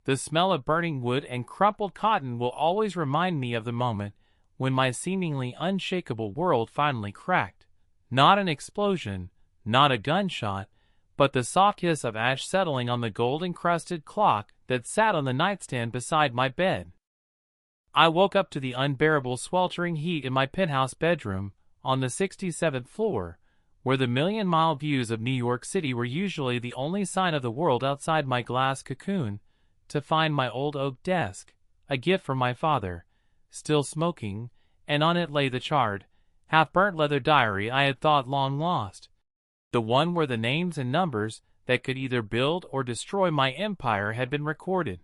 The smell of burning wood and crumpled cotton will always remind me of the moment when my seemingly unshakable world finally cracked. Not an explosion, not a gunshot, but the soft hiss of ash settling on the gold-encrusted clock that sat on the nightstand beside my bed. I woke up to the unbearable sweltering heat in my penthouse bedroom on the 67th floor, where the million-mile views of New York City were usually the only sign of the world outside my glass cocoon, to find my old oak desk, a gift from my father, still smoking, and on it lay the charred, half-burnt leather diary I had thought long lost, the one where the names and numbers that could either build or destroy my empire had been recorded.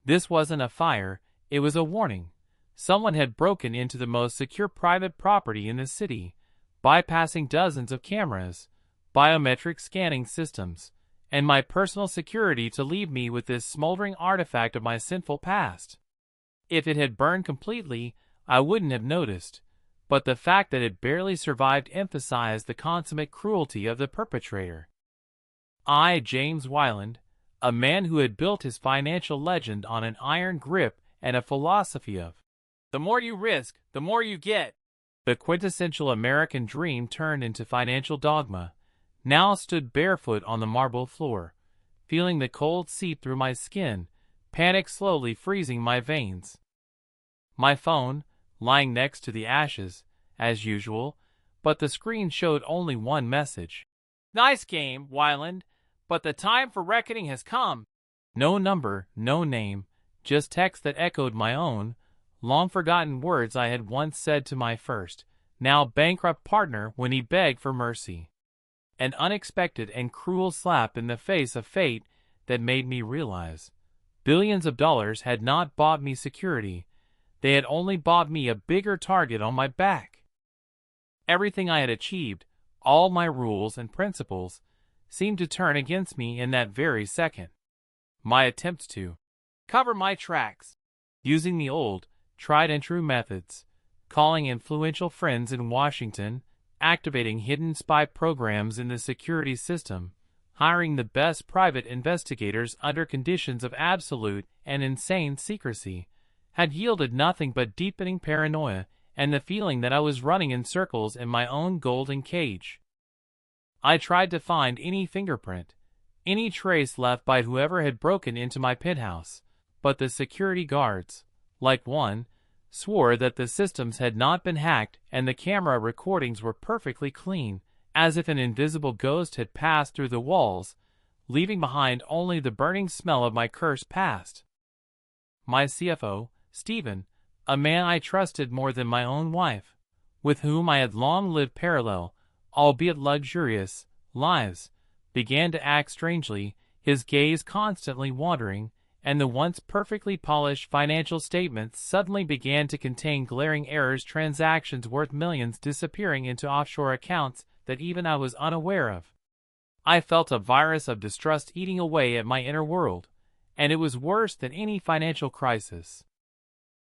This wasn't a fire, it was a warning. Someone had broken into the most secure private property in the city, bypassing dozens of cameras, biometric scanning systems, and my personal security to leave me with this smoldering artifact of my sinful past. If it had burned completely, I wouldn't have noticed, but the fact that it barely survived emphasized the consummate cruelty of the perpetrator. I, James Wayland, a man who had built his financial legend on an iron grip and a philosophy of, the more you risk, the more you get, the quintessential American dream turned into financial dogma, now stood barefoot on the marble floor, feeling the cold seep through my skin, panic slowly freezing my veins. My phone, lying next to the ashes, as usual, but the screen showed only one message. Nice game, Wayland, but the time for reckoning has come. No number, no name, just text that echoed my own, long-forgotten words I had once said to my first, now bankrupt partner when he begged for mercy. An unexpected and cruel slap in the face of fate that made me realize billions of dollars had not bought me security, they had only bought me a bigger target on my back. Everything I had achieved, all my rules and principles, seemed to turn against me in that very second. My attempts to cover my tracks, using the old, tried-and-true methods, calling influential friends in Washington, activating hidden spy programs in the security system, hiring the best private investigators under conditions of absolute and insane secrecy, had yielded nothing but deepening paranoia and the feeling that I was running in circles in my own golden cage. I tried to find any fingerprint, any trace left by whoever had broken into my penthouse, but the security guards, like one, swore that the systems had not been hacked and the camera recordings were perfectly clean, as if an invisible ghost had passed through the walls, leaving behind only the burning smell of my cursed past. My CFO, Stephen, a man I trusted more than my own wife, with whom I had long lived parallel, albeit luxurious, lives, began to act strangely, his gaze constantly wandering, and the once perfectly polished financial statements suddenly began to contain glaring errors, transactions worth millions disappearing into offshore accounts that even I was unaware of. I felt a virus of distrust eating away at my inner world, and it was worse than any financial crisis.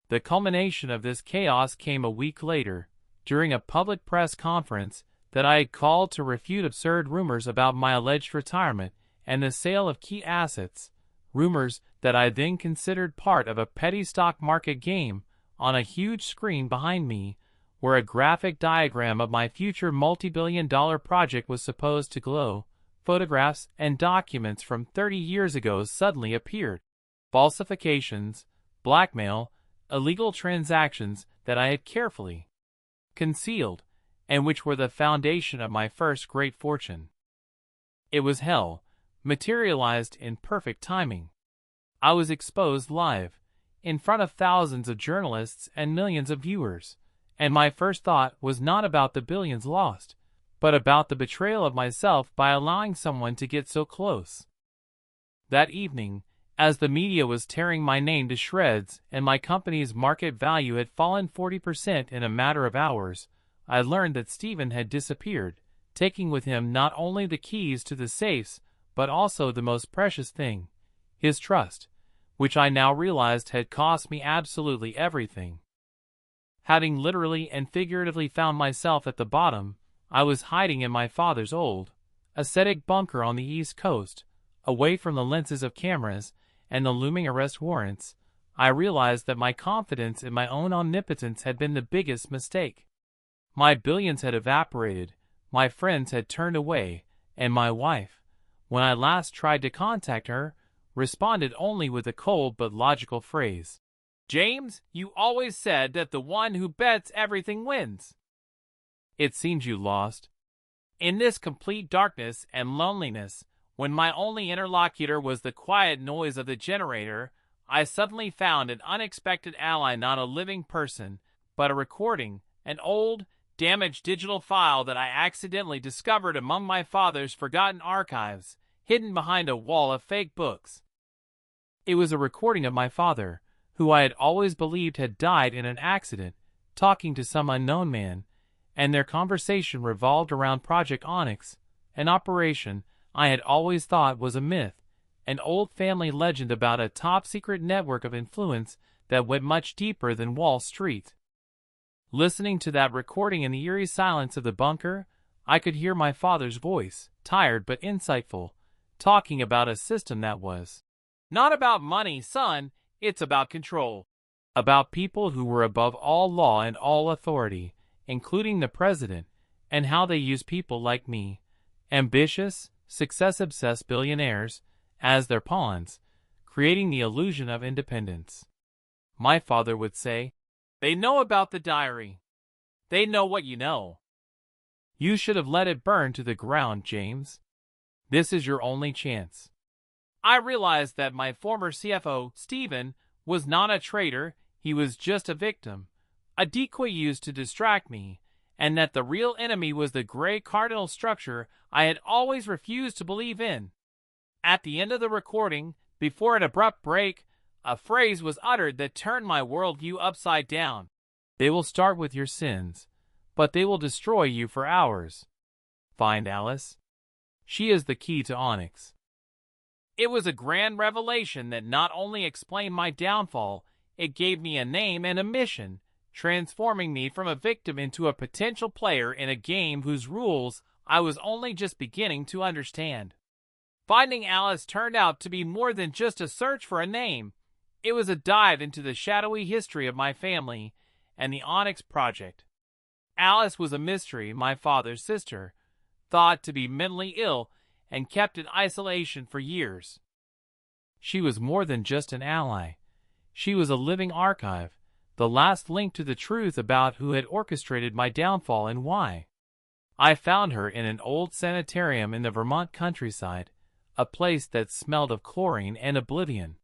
The culmination of this chaos came a week later, during a public press conference that I had called to refute absurd rumors about my alleged retirement and the sale of key assets, rumors that I then considered part of a petty stock market game. On a huge screen behind me, where a graphic diagram of my future multi-billion-dollar project was supposed to glow, photographs and documents from 30 years ago suddenly appeared. Falsifications, blackmail, illegal transactions that I had carefully concealed, and which were the foundation of my first great fortune. It was hell, materialized in perfect timing. I was exposed live, in front of thousands of journalists and millions of viewers, and my first thought was not about the billions lost, but about the betrayal of myself by allowing someone to get so close. That evening, as the media was tearing my name to shreds and my company's market value had fallen 40% in a matter of hours, I learned that Stephen had disappeared, taking with him not only the keys to the safes, but also the most precious thing, his trust, which I now realized had cost me absolutely everything. Having literally and figuratively found myself at the bottom, I was hiding in my father's old, ascetic bunker on the East Coast, away from the lenses of cameras, and the looming arrest warrants, I realized that my confidence in my own omnipotence had been the biggest mistake. My billions had evaporated, my friends had turned away, and my wife, when I last tried to contact her, responded only with a cold but logical phrase. "James, you always said that the one who bets everything wins." It seems you lost. In this complete darkness and loneliness, when my only interlocutor was the quiet noise of the generator, I suddenly found an unexpected ally, not a living person, but a recording, an old, damaged digital file that I accidentally discovered among my father's forgotten archives, hidden behind a wall of fake books. It was a recording of my father, who I had always believed had died in an accident, talking to some unknown man, and their conversation revolved around Project Onyx, an operation I had always thought was a myth, an old family legend about a top-secret network of influence that went much deeper than Wall Street. Listening to that recording in the eerie silence of the bunker, I could hear my father's voice, tired but insightful, talking about a system that was not about money, son, it's about control. About people who were above all law and all authority, including the president, and how they use people like me, ambitious, success-obsessed billionaires, as their pawns, creating the illusion of independence. My father would say, "They know about the diary. They know what you know. You should have let it burn to the ground, James. This is your only chance." I realized that my former CFO, Stephen, was not a traitor, he was just a victim, a decoy used to distract me, and that the real enemy was the gray cardinal structure I had always refused to believe in. At the end of the recording, before an abrupt break, a phrase was uttered that turned my worldview upside down. "They will start with your sins, but they will destroy you for ours. Find Alice. She is the key to Onyx." It was a grand revelation that not only explained my downfall, it gave me a name and a mission, transforming me from a victim into a potential player in a game whose rules I was only just beginning to understand. Finding Alice turned out to be more than just a search for a name. It was a dive into the shadowy history of my family and the Onyx Project. Alice was a mystery, my father's sister, thought to be mentally ill and kept in isolation for years. She was more than just an ally. She was a living archive, the last link to the truth about who had orchestrated my downfall and why. I found her in an old sanitarium in the Vermont countryside, a place that smelled of chlorine and oblivion.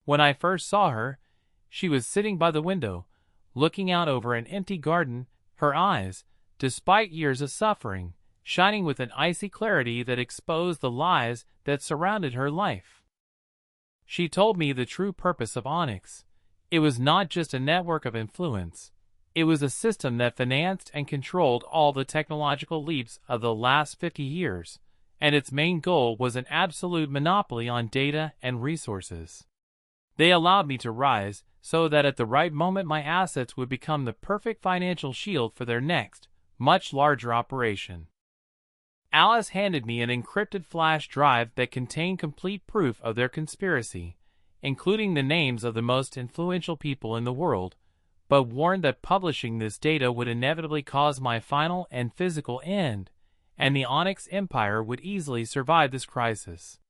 When I first saw her, she was sitting by the window, looking out over an empty garden, her eyes, despite years of suffering, shining with an icy clarity that exposed the lies that surrounded her life. She told me the true purpose of Onyx. It was not just a network of influence. It was a system that financed and controlled all the technological leaps of the last 50 years, and its main goal was an absolute monopoly on data and resources. They allowed me to rise so that at the right moment my assets would become the perfect financial shield for their next, much larger operation. Alice handed me an encrypted flash drive that contained complete proof of their conspiracy, including the names of the most influential people in the world, but warned that publishing this data would inevitably cause my final and physical end, and the Onyx Empire would easily survive this crisis.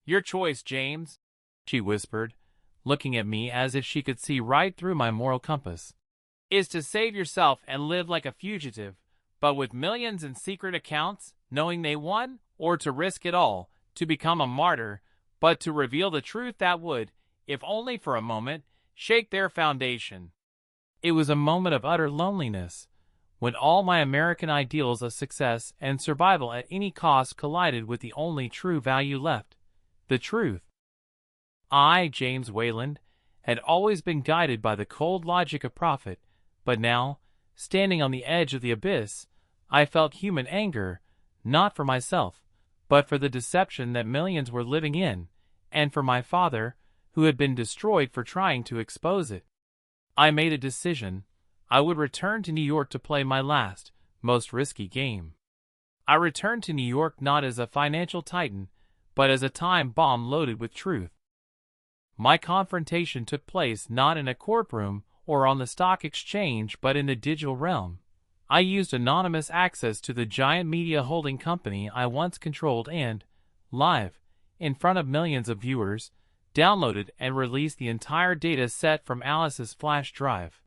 "Your choice, James," she whispered, looking at me as if she could see right through my moral compass, "is to save yourself and live like a fugitive, but with millions in secret accounts, knowing they won, or to risk it all, to become a martyr, but to reveal the truth that would, if only for a moment, shake their foundation." It was a moment of utter loneliness, when all my American ideals of success and survival at any cost collided with the only true value left, the truth. I, James Wayland, had always been guided by the cold logic of profit, but now, standing on the edge of the abyss, I felt human anger, not for myself, but for the deception that millions were living in, and for my father, who had been destroyed for trying to expose it. I made a decision. I would return to New York to play my last, most risky game. I returned to New York not as a financial titan, but as a time bomb loaded with truth. My confrontation took place not in a courtroom or on the stock exchange but in the digital realm. I used anonymous access to the giant media holding company I once controlled and, live, in front of millions of viewers, downloaded and released the entire data set from Alice's flash drive.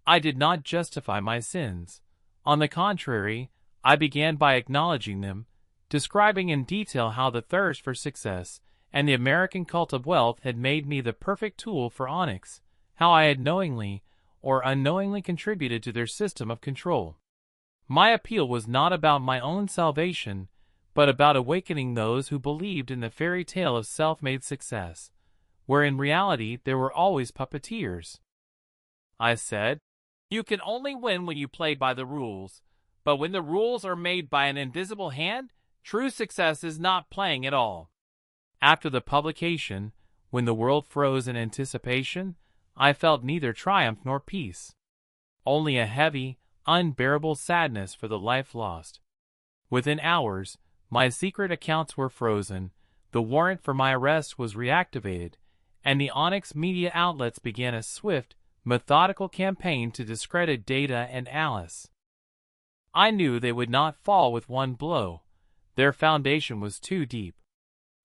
I did not justify my sins. On the contrary, I began by acknowledging them, describing in detail how the thirst for success and the American cult of wealth had made me the perfect tool for Onyx, how I had knowingly or unknowingly contributed to their system of control. My appeal was not about my own salvation, but about awakening those who believed in the fairy tale of self-made success, where in reality there were always puppeteers. I said, "You can only win when you play by the rules, but when the rules are made by an invisible hand, true success is not playing at all." After the publication, when the world froze in anticipation, I felt neither triumph nor peace. Only a heavy, unbearable sadness for the life lost. Within hours, my secret accounts were frozen, the warrant for my arrest was reactivated, and the Onyx media outlets began a swift, methodical campaign to discredit Data and Alice. I knew they would not fall with one blow. Their foundation was too deep.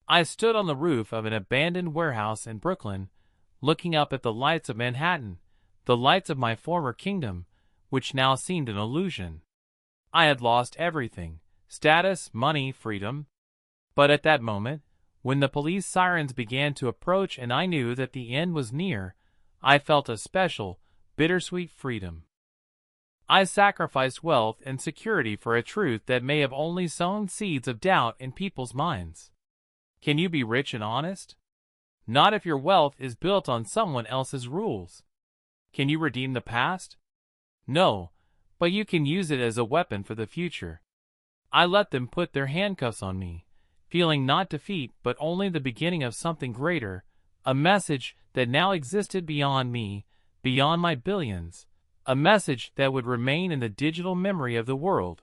I stood on the roof of an abandoned warehouse in Brooklyn, looking up at the lights of Manhattan, the lights of my former kingdom, which now seemed an illusion. I had lost everything: status, money, freedom. But at that moment, when the police sirens began to approach and I knew that the end was near, I felt a special, bittersweet freedom. I sacrificed wealth and security for a truth that may have only sown seeds of doubt in people's minds. Can you be rich and honest? Not if your wealth is built on someone else's rules. Can you redeem the past? No, but you can use it as a weapon for the future. I let them put their handcuffs on me, feeling not defeat but only the beginning of something greater, a message that now existed beyond me, beyond my billions, a message that would remain in the digital memory of the world.